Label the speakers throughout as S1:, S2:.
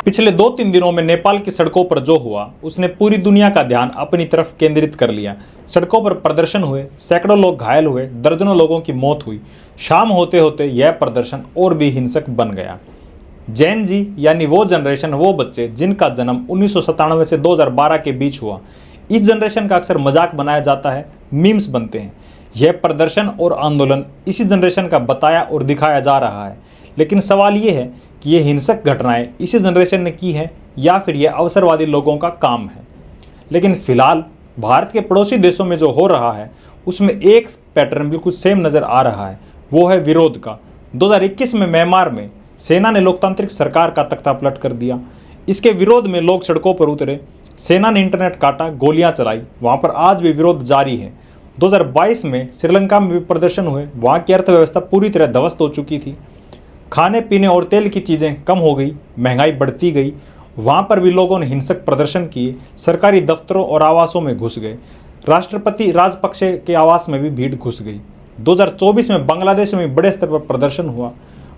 S1: पिछले 2-3 दिनों में नेपाल की सड़कों पर जो हुआ उसने पूरी दुनिया का ध्यान अपनी तरफ केंद्रित कर लिया। सड़कों पर प्रदर्शन हुए, सैकड़ों लोग घायल हुए, दर्जनों लोगों की मौत हुई। शाम होते होते यह प्रदर्शन और भी हिंसक बन गया। जैन जी यानी वो जनरेशन, वो बच्चे जिनका जन्म 1997 से 2012 के बीच हुआ, इस जनरेशन का अक्सर मजाक बनाया जाता है, मीम्स बनते हैं। यह प्रदर्शन और आंदोलन इसी जनरेशन का बताया और दिखाया जा रहा है। लेकिन सवाल ये है कि ये हिंसक घटनाएं इसी जनरेशन ने की है या फिर यह अवसरवादी लोगों का काम है। लेकिन फिलहाल भारत के पड़ोसी देशों में जो हो रहा है उसमें एक पैटर्न बिल्कुल सेम नज़र आ रहा है, वो है विरोध का। 2021 में म्यांमार में सेना ने लोकतांत्रिक सरकार का तख्ता पलट कर दिया। इसके विरोध में लोग सड़कों पर उतरे, सेना ने इंटरनेट काटा, गोलियां चलाई। वहां पर आज भी विरोध जारी है। 2022 में श्रीलंका में भी प्रदर्शन हुए, वहां की अर्थव्यवस्था पूरी तरह ध्वस्त हो चुकी थी। खाने पीने और तेल की चीज़ें कम हो गई, महंगाई बढ़ती गई। वहां पर भी लोगों ने हिंसक प्रदर्शन किए, सरकारी दफ्तरों और आवासों में घुस गए। राष्ट्रपति राजपक्षे के आवास में भी भीड़ घुस गई। 2024 में बांग्लादेश में बड़े स्तर पर प्रदर्शन हुआ,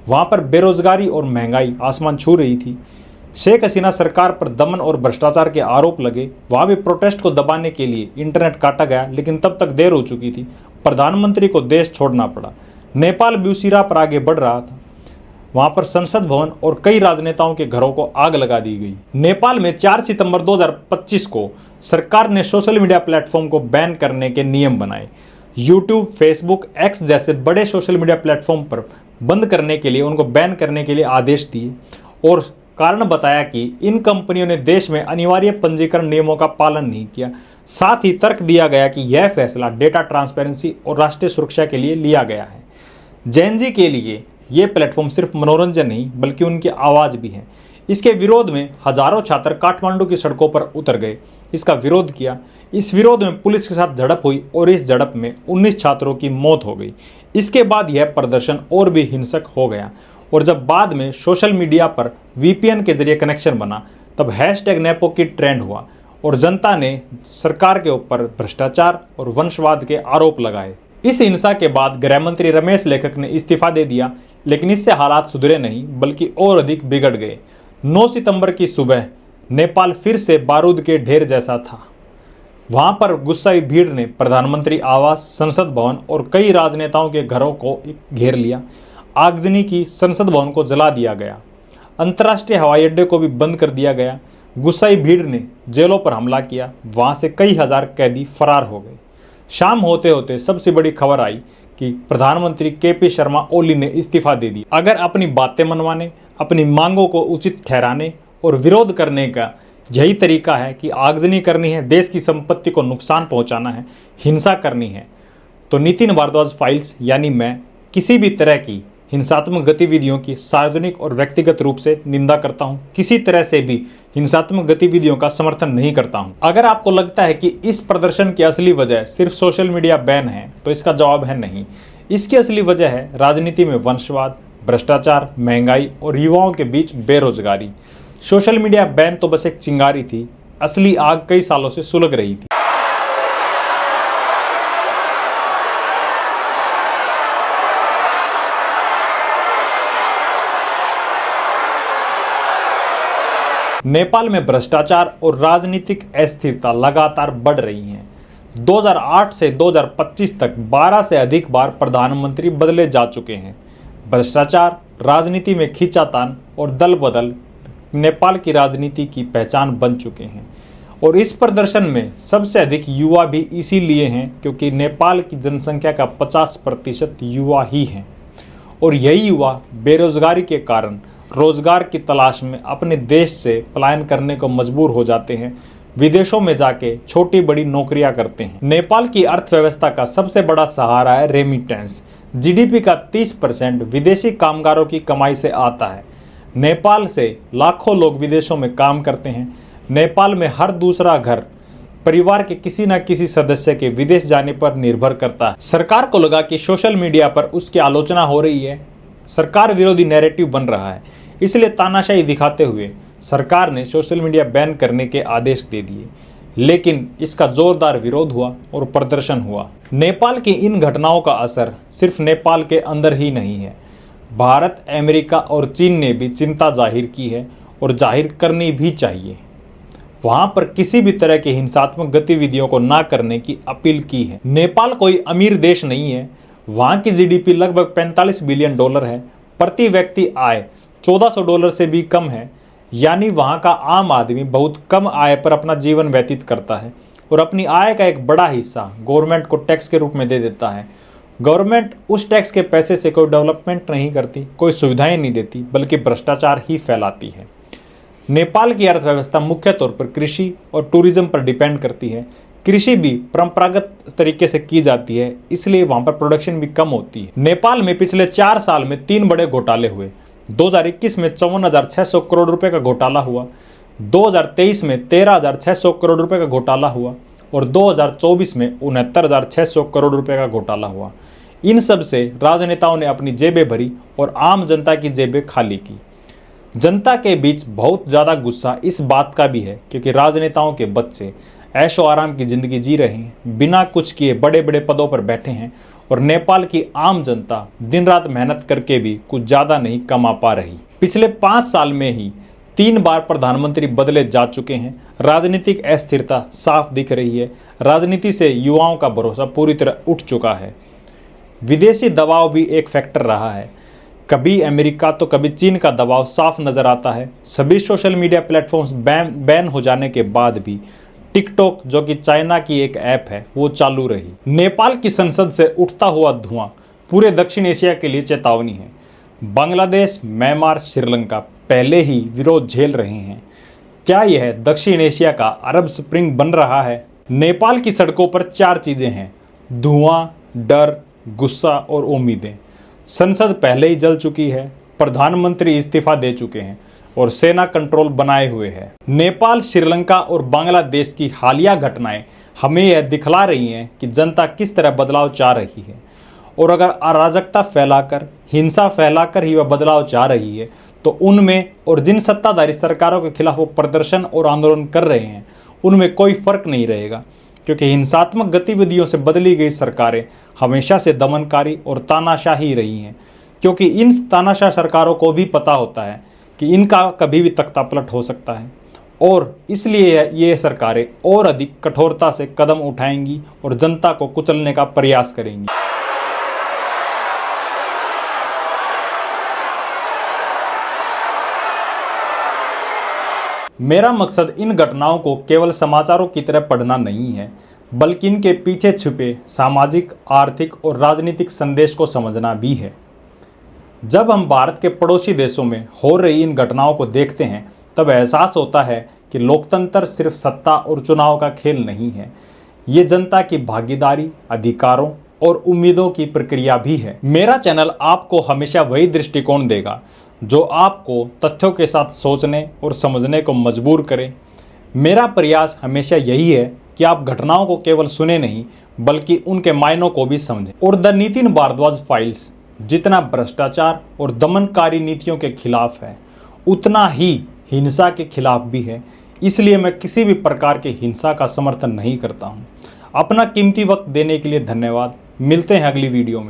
S1: वहां पर बेरोजगारी और महंगाई आसमान छू रही थी। शेख हसीना सरकार पर दमन और भ्रष्टाचार के आरोप लगे, वहां भी प्रोटेस्ट को दबाने के लिए इंटरनेट काटा गया, लेकिन तब तक देर हो चुकी थी। प्रधानमंत्री को देश छोड़ना पड़ा। नेपाल भी उसी राह पर आगे बढ़ रहा था। वहां पर संसद भवन और कई राजनेताओं के घरों को आग लगा दी गई। नेपाल में 4 सितंबर 2025 को सरकार ने सोशल मीडिया प्लेटफॉर्म को बैन करने के नियम बनाए। यूट्यूब, फेसबुक, एक्स जैसे बड़े सोशल मीडिया प्लेटफॉर्म पर बंद करने के लिए, उनको बैन करने के लिए आदेश दिए और कारण बताया कि इन कंपनियों ने देश में अनिवार्य पंजीकरण नियमों का पालन नहीं किया। साथ ही तर्क दिया गया कि यह फैसला डेटा ट्रांसपेरेंसी और राष्ट्रीय सुरक्षा के लिए लिया गया है। जैन जी के लिए ये प्लेटफॉर्म सिर्फ मनोरंजन नहीं बल्कि उनकी आवाज़ भी है। इसके विरोध में हजारों छात्र काठमांडू की सड़कों पर उतर गए, इसका विरोध किया। इस विरोध में पुलिस के साथ झड़प हुई और इस झड़प में 19 छात्रों की मौत हो गई। इसके बाद यह प्रदर्शन और भी हिंसक हो गया और जब बाद में सोशल मीडिया पर VPN के जरिए कनेक्शन बना तब #नेपो की ट्रेंड हुआ और जनता ने सरकार के ऊपर भ्रष्टाचार और वंशवाद के आरोप लगाए। इस हिंसा के बाद गृह मंत्री रमेश लेखक ने इस्तीफा दे दिया, लेकिन इससे हालात सुधरे नहीं बल्कि और अधिक बिगड़ गए। 9 सितंबर की सुबह नेपाल फिर से बारूद के ढेर जैसा था। वहां पर गुस्साई भीड़ ने प्रधानमंत्री आवास, संसद भवन और कई राजनेताओं के घरों को घेर लिया। आगजनी की, संसद भवन को जला दिया गया। अंतर्राष्ट्रीय हवाई अड्डे को भी बंद कर दिया गया। गुस्साई भीड़ ने जेलों पर हमला किया, वहां से कई हजार कैदी फरार हो गए। शाम होते होते सबसे बड़ी खबर आई कि प्रधानमंत्री KP शर्मा ओली ने इस्तीफा दे दी। अगर अपनी बातें मनवाने, अपनी मांगों को उचित ठहराने और विरोध करने का यही तरीका है कि आगजनी करनी है, देश की संपत्ति को नुकसान पहुंचाना है, हिंसा करनी है, तो नितिन भारद्वाज फाइल्स यानी मैं किसी भी तरह की हिंसात्मक गतिविधियों की सार्वजनिक और व्यक्तिगत रूप से निंदा करता हूं। किसी तरह से भी हिंसात्मक गतिविधियों का समर्थन नहीं करता हूं। अगर आपको लगता है कि इस प्रदर्शन की असली वजह सिर्फ सोशल मीडिया बैन है, तो इसका जवाब है नहीं। इसकी असली वजह है राजनीति में वंशवाद, भ्रष्टाचार, महंगाई और युवाओं के बीच बेरोजगारी। सोशल मीडिया बैन तो बस एक चिंगारी थी, असली आग कई सालों से सुलग रही थी। नेपाल में भ्रष्टाचार और राजनीतिक अस्थिरता लगातार बढ़ रही है। 2008 से 2025 तक 12 से अधिक बार प्रधानमंत्री बदले जा चुके हैं। भ्रष्टाचार, राजनीति में खींचातान और दल बदल नेपाल की राजनीति की पहचान बन चुके हैं और इस प्रदर्शन में सबसे अधिक युवा भी इसीलिए हैं क्योंकि नेपाल की जनसंख्या का 50% युवा ही हैं और यही युवा बेरोजगारी के कारण रोजगार की तलाश में अपने देश से पलायन करने को मजबूर हो जाते हैं। विदेशों में जाके छोटी बड़ी नौकरियां करते हैं। नेपाल की अर्थव्यवस्था का सबसे बड़ा सहारा है रेमिटेंस। GDP का 30% विदेशी कामगारों की कमाई से आता है। नेपाल से लाखों लोग विदेशों में काम करते हैं। नेपाल में हर दूसरा घर परिवार के किसी न किसी सदस्य के विदेश जाने पर निर्भर करता है। सरकार को लगा कि सोशल मीडिया पर उसकी आलोचना हो रही है, सरकार विरोधी नैरेटिव बन रहा है, इसलिए तानाशाही दिखाते हुए सरकार ने सोशल मीडिया बैन करने के आदेश दे दिए। लेकिन इसका जोरदार विरोध हुआ और प्रदर्शन हुआ। नेपाल की इन घटनाओं का असर सिर्फ नेपाल के अंदर ही नहीं है। भारत, अमेरिका और चीन ने भी चिंता जाहिर की है और जाहिर करनी भी चाहिए। वहां पर किसी भी तरह की हिंसात्मक गतिविधियों को ना करने की अपील की है। नेपाल कोई अमीर देश नहीं है। वहां की जीडीपी लगभग 45 बिलियन डॉलर है। प्रति व्यक्ति आय $1400 से भी कम है। यानी वहां का आम आदमी बहुत कम आय पर अपना जीवन व्यतीत करता है और अपनी आय का एक बड़ा हिस्सा गवर्नमेंट को टैक्स के रूप में दे देता है। गवर्नमेंट उस टैक्स के पैसे से कोई डेवलपमेंट नहीं करती, कोई सुविधाएं नहीं देती, बल्कि भ्रष्टाचार ही फैलाती है। नेपाल की अर्थव्यवस्था मुख्य तौर पर कृषि और टूरिज्म पर डिपेंड करती है। कृषि भी परंपरागत तरीके से की जाती है, इसलिए वहां पर प्रोडक्शन भी कम होती है। नेपाल में पिछले 4 साल में 3 बड़े घोटाले हुए। 2021 में 54,600 करोड़ रुपए का घोटाला हुआ, 2023 में 13,600 करोड़ रुपए का घोटाला हुआ और 2024 में 69,600 करोड़ रुपए का घोटाला हुआ। इन सब से राजनेताओं ने अपनी जेबें भरी और आम जनता की जेबें खाली की। जनता के बीच बहुत ज़्यादा गुस्सा इस बात का भी है क्योंकि राजनेताओं के बच्चे ऐशो आराम की ज़िंदगी जी रहे हैं, बिना कुछ किए बड़े बड़े पदों पर बैठे हैं और नेपाल की आम जनता दिन रात मेहनत करके भी कुछ ज़्यादा नहीं कमा पा रही। पिछले 5 साल में ही 3 बार प्रधानमंत्री बदले जा चुके हैं। राजनीतिक अस्थिरता साफ दिख रही है। राजनीति से युवाओं का भरोसा पूरी तरह उठ चुका है। विदेशी दबाव भी एक फैक्टर रहा है। कभी अमेरिका तो कभी चीन का दबाव साफ नजर आता है। सभी सोशल मीडिया प्लेटफॉर्म्स बैन हो जाने के बाद भी टिकटॉक, जो कि चाइना की एक ऐप है, वो चालू रही। नेपाल की संसद से उठता हुआ धुआं पूरे दक्षिण एशिया के लिए चेतावनी है। बांग्लादेश, म्यांमार, श्रीलंका पहले ही विरोध झेल रहे हैं। क्या यह दक्षिण एशिया का अरब स्प्रिंग बन रहा है? नेपाल की सड़कों पर 4 चीजें हैं: धुआं, डर, गुस्सा और उम्मीदें। संसद पहले ही जल चुकी है, प्रधानमंत्री इस्तीफा दे चुके हैं और सेना कंट्रोल बनाए हुए है। नेपाल, श्रीलंका और बांग्लादेश की हालिया घटनाएं हमें यह दिखला रही हैं कि जनता किस तरह बदलाव चाह रही है और अगर अराजकता फैलाकर, हिंसा फैलाकर ही वह बदलाव चाह रही है तो उनमें और जिन सत्ताधारी सरकारों के खिलाफ वो प्रदर्शन और आंदोलन कर रहे हैं उनमें कोई फर्क नहीं रहेगा, क्योंकि हिंसात्मक गतिविधियों से बदली गई सरकारें हमेशा से दमनकारी और तानाशाही रही हैं। क्योंकि इन तानाशाह सरकारों को भी पता होता है कि इनका कभी भी तख्तापलट हो सकता है और इसलिए ये सरकारें और अधिक कठोरता से कदम उठाएंगी और जनता को कुचलने का प्रयास करेंगी। मेरा मकसद इन घटनाओं को केवल समाचारों की तरह पढ़ना नहीं है, बल्कि इनके पीछे छुपे सामाजिक, आर्थिक और राजनीतिक संदेश को समझना भी है। जब हम भारत के पड़ोसी देशों में हो रही इन घटनाओं को देखते हैं तब एहसास होता है कि लोकतंत्र सिर्फ सत्ता और चुनाव का खेल नहीं है, ये जनता की भागीदारी, अधिकारों और उम्मीदों की प्रक्रिया भी है। मेरा चैनल आपको हमेशा वही दृष्टिकोण देगा जो आपको तथ्यों के साथ सोचने और समझने को मजबूर करे। मेरा प्रयास हमेशा यही है कि आप घटनाओं को केवल सुने नहीं बल्कि उनके मायनों को भी समझें। और द नितिन भारद्वाज फाइल्स जितना भ्रष्टाचार और दमनकारी नीतियों के खिलाफ है, उतना ही हिंसा के खिलाफ भी है। इसलिए मैं किसी भी प्रकार की हिंसा का समर्थन नहीं करता हूँ। अपना कीमती वक्त देने के लिए धन्यवाद। मिलते हैं अगली वीडियो में।